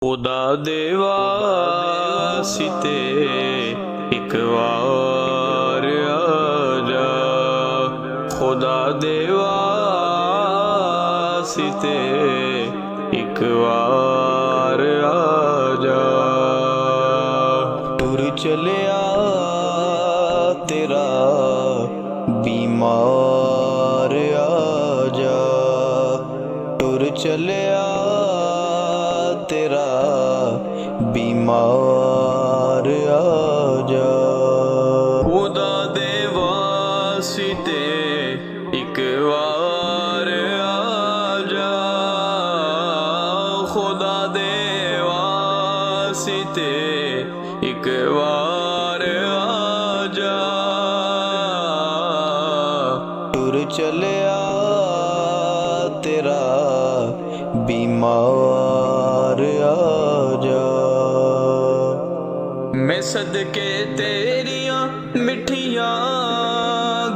खुदा दे वास्ते एक बार आजा, खुदा दे वास्ते एक बार आजा। टुर चलिया तेरा बीमार आजा, टुर चलिया तेरा बीमार आजा। खुदा दे वास्ते एक बार आजा, खुदा दे वास्ते एक बार आजा। टुर चलिया तेरा बीमार आजा। मैं सदके तेरियां मिठियां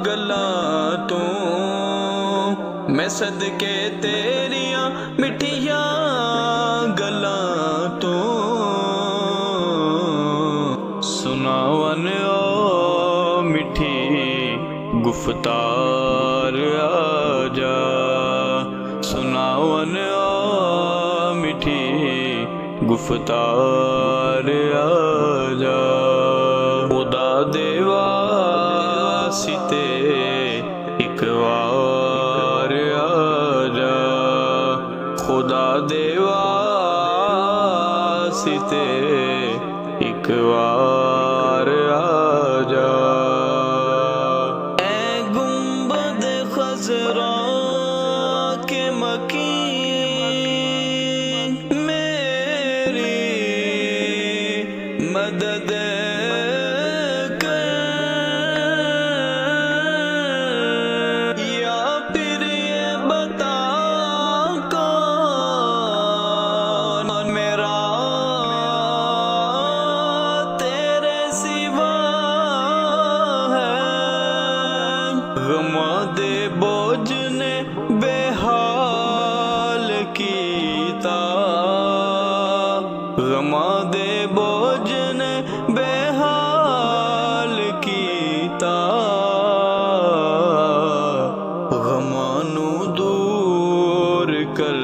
गल्लां तू, मैं सदके तेरियां मिठियां गल्लां तू, सुनावन ओ मिठी गुफ्तार आजा, सुनावन मिठी गुफ्तार आजा। खुदा दे वास्ते एक बार आजा, खुदा दे वास्ते एक बार आजा। ऐ गुंबद खज़रा के मकीन मेरी मदद कर, या फिर ये बता कौन मेरा तेरे सिवा है। गमा दे बोझ ने बेहाल कीता, गमा दे बोझ ने बेहाल कीता, गमानू दूर कर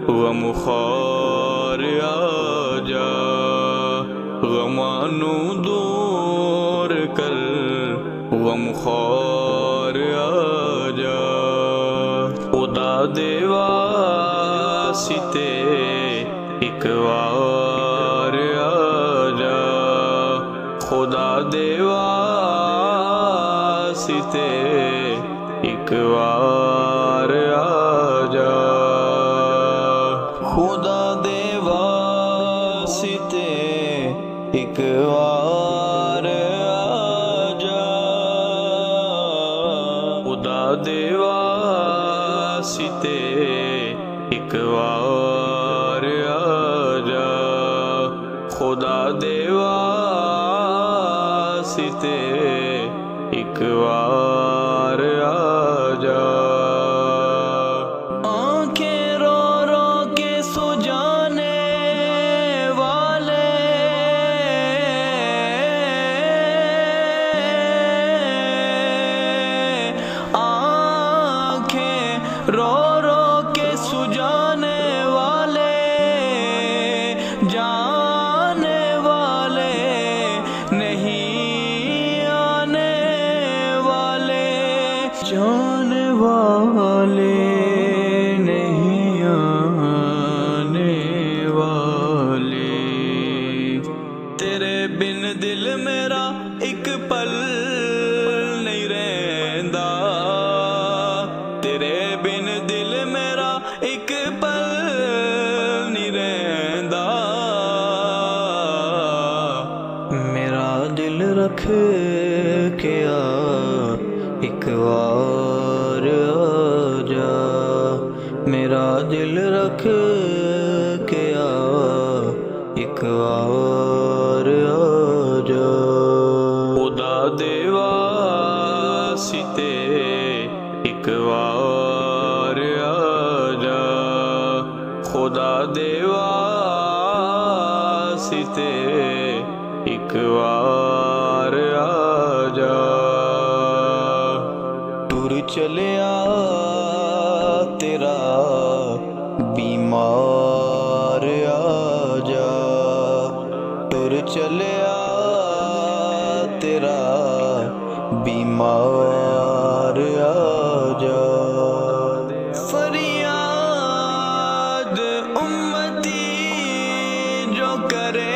गम ख़ार आजा, गमानू दूर कर गम ख़ार आजा। खुदा दे वास्ते एक बार आजा, खुदा दे वास्ते एक बार आजा। खुदा दे वास्ते एक बार आजा, खुदा दे वास्ते एक बार आजा, खुदा दे वास्ते एक बार आजा। आंखें रो रो के सो जाने वाले, आंखें रो रो के सुजाने वाले, जाने वाले नहीं आने वाले, जाने वाले नहीं आने वाले। तेरे बिन दिल मेरा एक पल नहीं रहंदा, तेरे बिन दिल मेरा एक पल नहीं रहंदा। मेरा दिल रख के आ एक बार आजा, मेरा दिल रख के आ एक बार आजा। खुदा दे वास्ते एक बार आजा, खुदा दे वास्ते वास्ते एक बार आ जा। टुर चलिया तेरा बीमार आ जा। टुर चलिया तेरा बीमार आ जा। फरियाद उम्मती जो करे